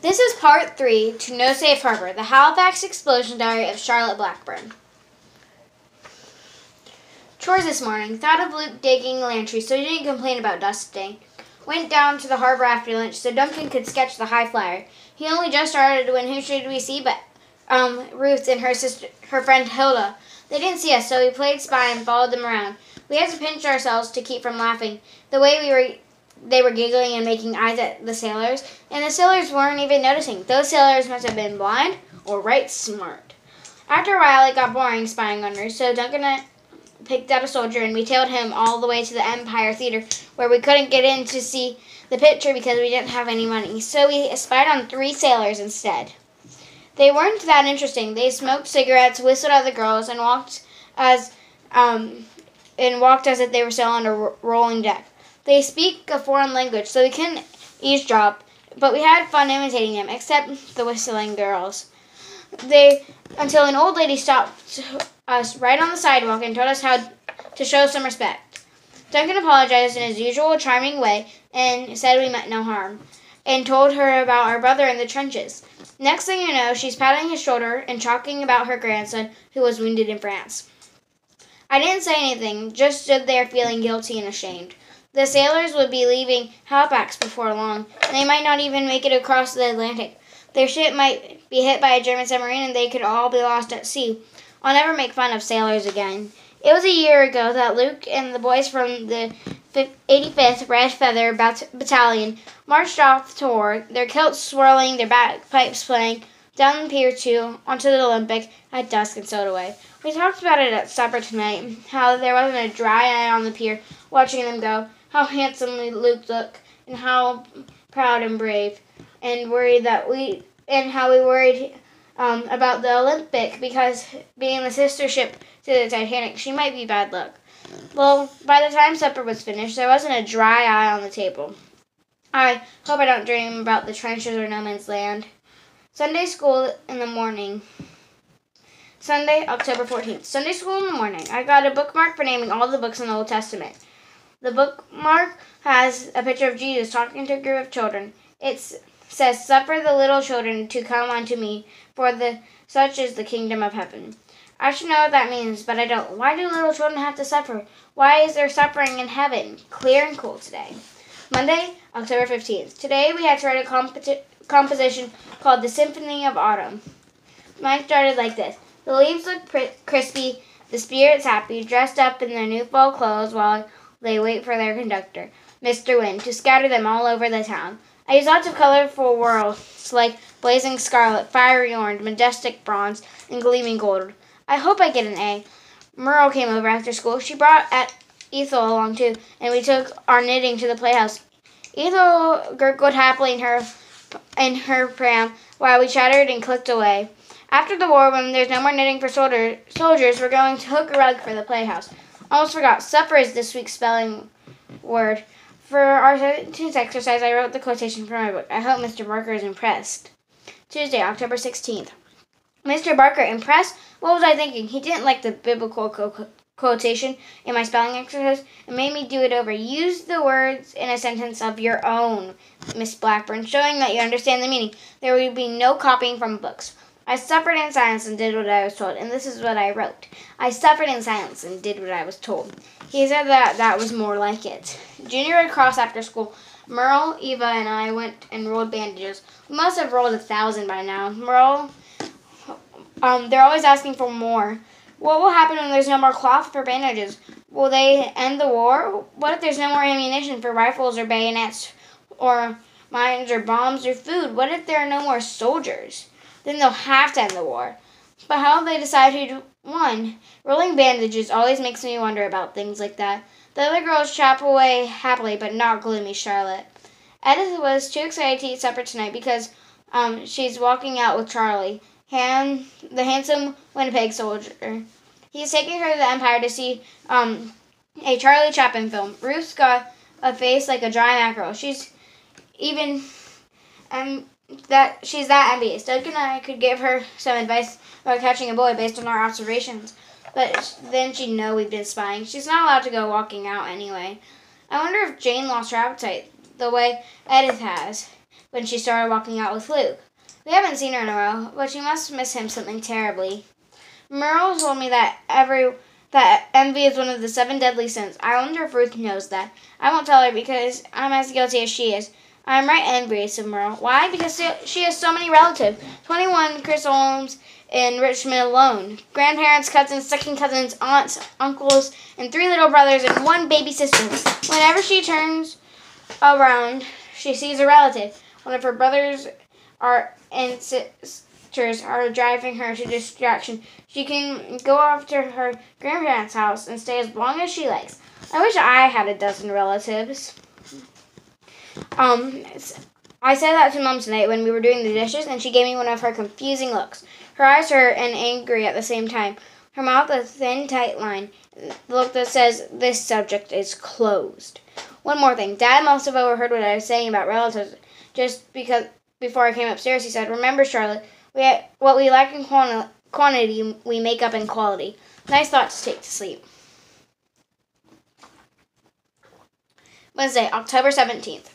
This is part 3 to No Safe Harbor, the Halifax Explosion Diary of Charlotte Blackburn. Chores this morning. Thought of Luke digging lantry so he didn't complain about dusting. Went down to the harbor after lunch so Duncan could sketch the high flyer. He only just started when who should we see but Ruth and her friend Hilda. They didn't see us, so we played spy and followed them around. We had to pinch ourselves to keep from laughing. The way they were giggling and making eyes at the sailors, and the sailors weren't even noticing. Those sailors must have been blind or right smart. After a while, it got boring spying on her, so Duncan picked out a soldier, and we tailed him all the way to the Empire Theater, where we couldn't get in to see the picture because we didn't have any money. So we spied on 3 sailors instead. They weren't that interesting. They smoked cigarettes, whistled at the girls, and walked as if they were still on a rolling deck. They speak a foreign language, so we couldn't eavesdrop, but we had fun imitating them, except the whistling girls. Until an old lady stopped us right on the sidewalk and told us how to show some respect. Duncan apologized in his usual charming way and said we meant no harm, and told her about our brother in the trenches. Next thing you know, she's patting his shoulder and talking about her grandson who was wounded in France. I didn't say anything, just stood there feeling guilty and ashamed. The sailors would be leaving Halifax before long, and they might not even make it across the Atlantic. Their ship might be hit by a German submarine, and they could all be lost at sea. I'll never make fun of sailors again. It was a year ago that Luke and the boys from the 85th Red Feather Battalion marched off to war, their kilts swirling, their bagpipes playing, down the Pier 2 onto the Olympic at dusk and sailed away. We talked about it at supper tonight, how there wasn't a dry eye on the pier watching them go, how handsomely Luke looked, and how proud and brave, and how we worried about the Olympic because being the sister ship to the Titanic, she might be bad luck. Well, by the time supper was finished, there wasn't a dry eye on the table. I hope I don't dream about the trenches or no man's land. Sunday school in the morning. Sunday, October 14th. Sunday school in the morning. I got a bookmark for naming all the books in the Old Testament. The bookmark has a picture of Jesus talking to a group of children. It says, "Suffer the little children to come unto me, for such is the kingdom of heaven." I should know what that means, but I don't. Why do little children have to suffer? Why is there suffering in heaven? Clear and cool today. Monday, October 15th. Today we had to write a composition called The Symphony of Autumn. Mine started like this. The leaves look crispy, the spirits happy, dressed up in their new fall clothes while they wait for their conductor, Mr. Wind, to scatter them all over the town. I used lots of colorful words like blazing scarlet, fiery orange, majestic bronze, and gleaming gold. I hope I get an A. Merle came over after school. She brought Ethel along too, and we took our knitting to the playhouse. Ethel gurgled happily in her pram while we chattered and clicked away. After the war, when there's no more knitting for soldiers, we're going to hook a rug for the playhouse. Almost forgot. Supper is this week's spelling word. For our sentence exercise, I wrote the quotation from my book. I hope Mr. Barker is impressed. Tuesday, October 16th. Mr. Barker, impressed? What was I thinking? He didn't like the biblical quotation in my spelling exercise and made me do it over. Use the words in a sentence of your own, Miss Blackburn, showing that you understand the meaning. There would be no copying from books. I suffered in silence and did what I was told, and this is what I wrote. I suffered in silence and did what I was told. He said that was more like it. Junior Red Cross after school. Merle, Eva, and I went and rolled bandages. We must have rolled 1,000 by now. Merle, they're always asking for more. What will happen when there's no more cloth for bandages? Will they end the war? What if there's no more ammunition for rifles or bayonets or mines or bombs or food? What if there are no more soldiers? Then they'll have to end the war. But how will they decide who won? Rolling bandages always makes me wonder about things like that. The other girls chap away happily, but not gloomy Charlotte. Edith was too excited to eat supper tonight because she's walking out with Charlie, the handsome Winnipeg soldier. He's taking her to the Empire to see a Charlie Chaplin film. Ruth's got a face like a dry mackerel. She's that envious. Doug and I could give her some advice about catching a boy based on our observations, but then she'd know we've been spying. She's not allowed to go walking out anyway. I wonder if Jane lost her appetite the way Edith has. when she started walking out with Luke. We haven't seen her in a while, but she must miss him something terribly. Merle told me that envy is one of the 7 deadly sins. I wonder if Ruth knows that. I won't tell her because I'm as guilty as she is. I'm right envious of Merle. Why? Because she has so many relatives. 21 Chrysostom's in Richmond alone. Grandparents, cousins, second cousins, aunts, uncles, and 3 little brothers and 1 baby sister. Whenever she turns around, she sees a relative. One of her brothers and sisters are driving her to distraction. She can go off to her grandparents' house and stay as long as she likes. I wish I had a dozen relatives. I said that to Mom tonight when we were doing the dishes, and she gave me one of her confusing looks. Her eyes hurt and angry at the same time. Her mouth a thin, tight line. The look that says, this subject is closed. One more thing. Dad must have overheard what I was saying about relatives just because before I came upstairs. He said, remember, Charlotte, what we lack in quantity, we make up in quality. Nice thought to take to sleep. Wednesday, October 17th.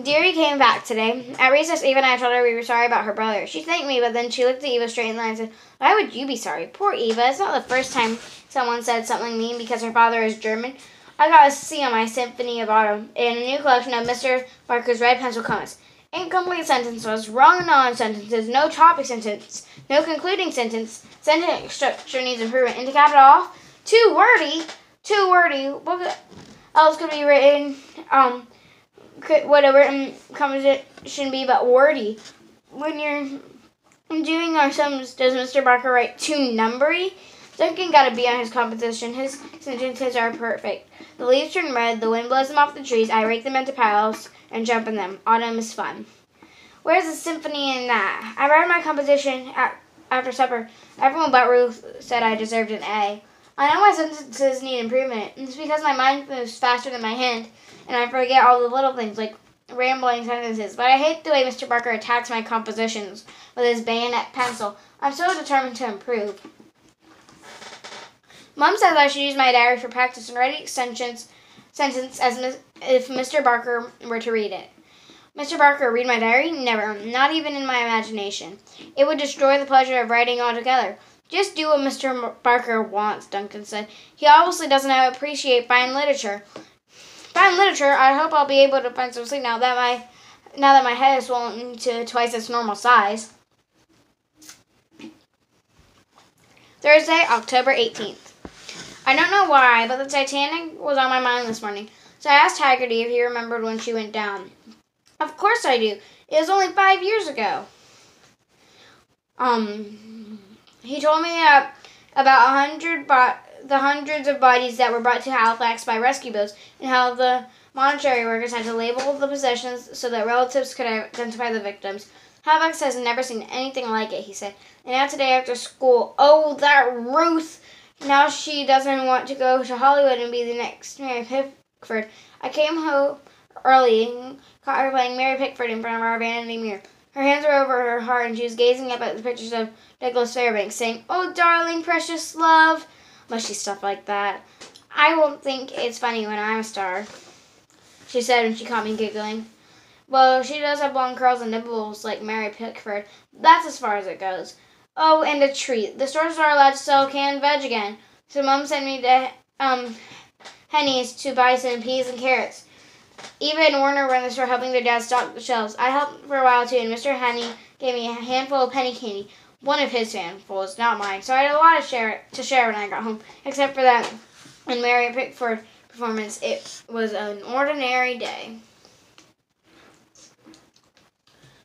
Dearie came back today. At recess, Eva and I told her we were sorry about her brother. She thanked me, but then she looked at Eva straight in the eye and said, why would you be sorry? Poor Eva. It's not the first time someone said something mean because her father is German. I got a C on my Symphony of Autumn in a new collection of Mr. Barker's red pencil comments. Incomplete sentences, wrong non-sentences, no topic sentence, no concluding sentence, sentence structure needs improvement, into capital off, too wordy. What else could be written, would a written composition be but wordy? When you're doing our sums, does Mr. Barker write too numbery? Duncan got a B on his composition. His sentences are perfect. The leaves turn red, the wind blows them off the trees, I rake them into piles and jump in them. Autumn is fun. Where's the symphony in that? I read my composition after supper. Everyone but Ruth said I deserved an A. I know my sentences need improvement. It's because my mind moves faster than my hand, and I forget all the little things like rambling sentences. But I hate the way Mr. Barker attacks my compositions with his bayonet pencil. I'm so determined to improve. Mom says I should use my diary for practice and write each sentence as if Mr. Barker were to read it. Mr. Barker, read my diary? Never. Not even in my imagination. It would destroy the pleasure of writing altogether. Just do what Mr. Barker wants, Duncan said. He obviously doesn't appreciate fine literature. Fine literature? I hope I'll be able to find some sleep now that my head is swollen to twice its normal size. Thursday, October 18th. I don't know why, but the Titanic was on my mind this morning, so I asked Haggerty if he remembered when she went down. Of course I do. It was only 5 years ago. He told me about the hundreds of bodies that were brought to Halifax by rescue boats, and how the monetary workers had to label the possessions so that relatives could identify the victims. Halifax has never seen anything like it, he said. And now today after school, oh, that Ruth! Now she doesn't want to go to Hollywood and be the next Mary Pickford. I came home early and caught her playing Mary Pickford in front of our vanity mirror. Her hands were over her heart, and she was gazing up at the pictures of Douglas Fairbanks, saying, oh, darling, precious love, mushy stuff like that. I won't think it's funny when I'm a star, she said when she caught me giggling. Well, she does have long curls and nipples like Mary Pickford. That's as far as it goes. Oh, and a treat. The stores are allowed to sell canned veg again. So Mom sent me to Henny's to buy some peas and carrots. Eva and Warner were in the store helping their dad stock the shelves. I helped for a while too, and Mr. Henny gave me a handful of penny candy. One of his handfuls, not mine. So I had a lot to share when I got home, except for that in Mary Pickford performance. It was an ordinary day.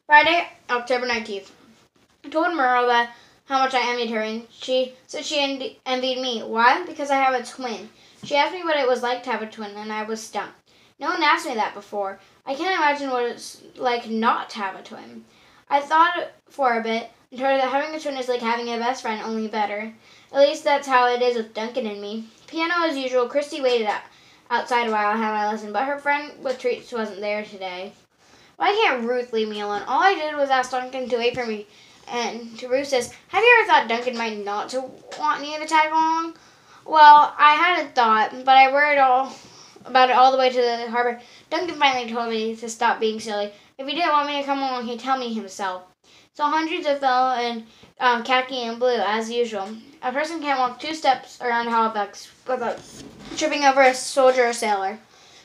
Friday, October 19th. I told Merle that how much I envied her, and she said she envied me. Why? Because I have a twin. She asked me what it was like to have a twin, and I was stumped. No one asked me that before. I can't imagine what it's like not to have a twin. I thought for a bit and told her that having a twin is like having a best friend, only better. At least that's how it is with Duncan and me. Piano as usual. Christy waited outside while I had my lesson, but her friend with treats wasn't there today. Why can't Ruth leave me alone? All I did was ask Duncan to wait for me. And Ruth says, have you ever thought Duncan might not to want me to tag along? Well, I had a thought, but I worried about it all the way to the harbor. Duncan finally told me to stop being silly. If he didn't want me to come along, he'd tell me himself. So hundreds of fell in khaki and blue, as usual. A person can't walk 2 steps around Halifax without tripping over a soldier or sailor.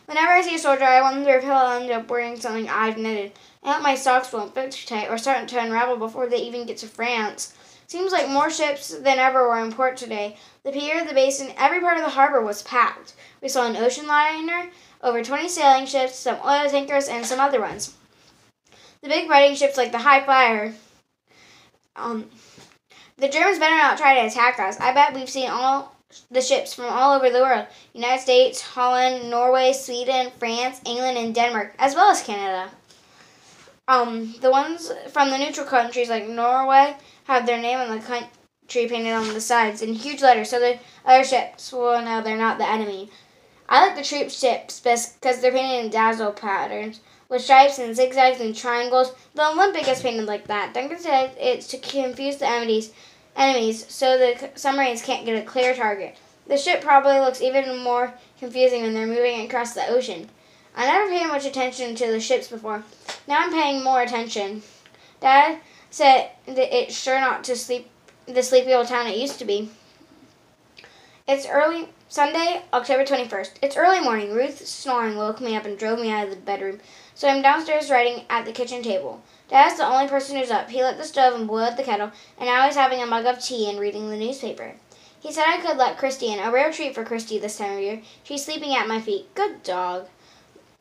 Whenever I see a soldier, I wonder if he'll end up wearing something I've knitted. I hope my socks won't fit too tight or start to unravel before they even get to France. Seems like more ships than ever were in port today. The pier, the basin, every part of the harbor was packed. We saw an ocean liner, over 20 sailing ships, some oil tankers, and some other ones. The big fighting ships like the High Flyer. The Germans better not try to attack us. I bet we've seen all the ships from all over the world. United States, Holland, Norway, Sweden, France, England, and Denmark, as well as Canada. The ones from the neutral countries like Norway have their name on the country painted on the sides in huge letters so the other ships will know they're not the enemy. I like the troop ships best because they're painted in dazzle patterns with stripes and zigzags and triangles. The Olympic is painted like that. Duncan said it's to confuse the enemies so the submarines can't get a clear target. The ship probably looks even more confusing when they're moving across the ocean. I never paid much attention to the ships before. Now I'm paying more attention. Dad said that it's sure not the sleepy old town it used to be. It's early Sunday, October 21st. It's early morning. Ruth's snoring woke me up and drove me out of the bedroom, so I'm downstairs writing at the kitchen table. Dad's the only person who's up. He lit the stove and boiled the kettle, and now he's having a mug of tea and reading the newspaper. He said I could let Christy in, a rare treat for Christy this time of year. She's sleeping at my feet. Good dog.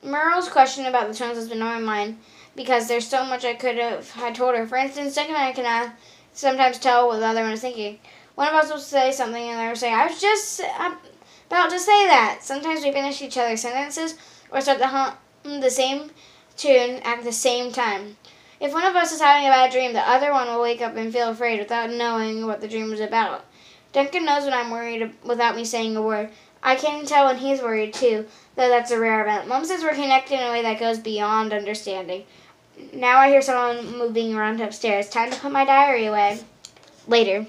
Merle's question about the twins has been on my mind because there's so much I could have had told her. For instance, Duncan and I can sometimes tell what the other one is thinking. One of us will say something and the other will say, I was just about to say that. Sometimes we finish each other's sentences or start to hum the same tune at the same time. If one of us is having a bad dream, the other one will wake up and feel afraid without knowing what the dream was about. Duncan knows when I'm worried without me saying a word. I can tell when he's worried too, though that's a rare event. Mom says we're connected in a way that goes beyond understanding. Now I hear someone moving around upstairs. Time to put my diary away. Later.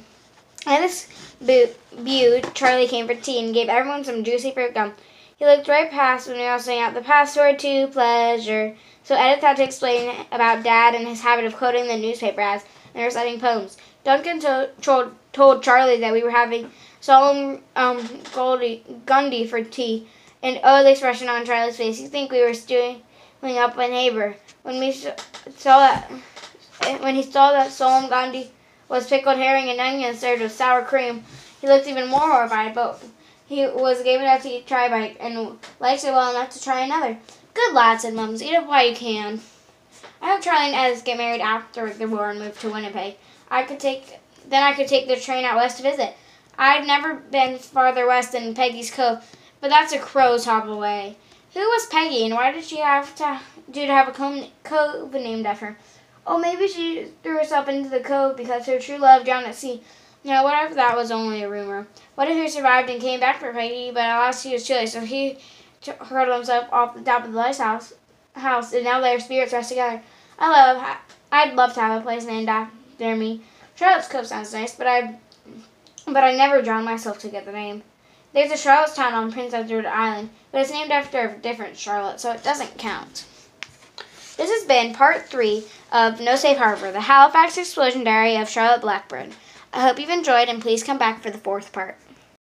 At this butte, Charlie came for tea and gave everyone some juicy fruit gum. He looked right past when we were saying out the password to pleasure. So Edith had to explain about Dad and his habit of quoting the newspaper ads and reciting poems. Duncan told Charlie that we were having solemn Gundy for tea, and the expression on Charlie's face. You think we were stewing up in Harbour. When he saw that solemn Gundy was pickled herring and onions served with sour cream, he looked even more horrified, but he was gave enough to try a bite and liked it well enough to try another. Good lad, said Mums. Eat up while you can. I hope Charlie and Edith get married after the war and move to Winnipeg. I could take the train out west to visit. I'd never been farther west than Peggy's Cove, but that's a crow's hop away. Who was Peggy, and why did she have to have a cove named after her? Oh, maybe she threw herself into the cove because her true love drowned at sea. No, what if that was only a rumor? What if he survived and came back for Peggy, but at last he was chilly, so he hurled himself off the top of the lighthouse, and now their spirits rest together. I'd love to have a place named after me. Charlotte's Cove sounds nice, but I never drowned myself to get the name. There's a Charlottetown on Prince Edward Island, but it's named after a different Charlotte, so it doesn't count. This has been part 3 of No Safe Harbor, the Halifax Explosion Diary of Charlotte Blackburn. I hope you've enjoyed, and please come back for the 4th part.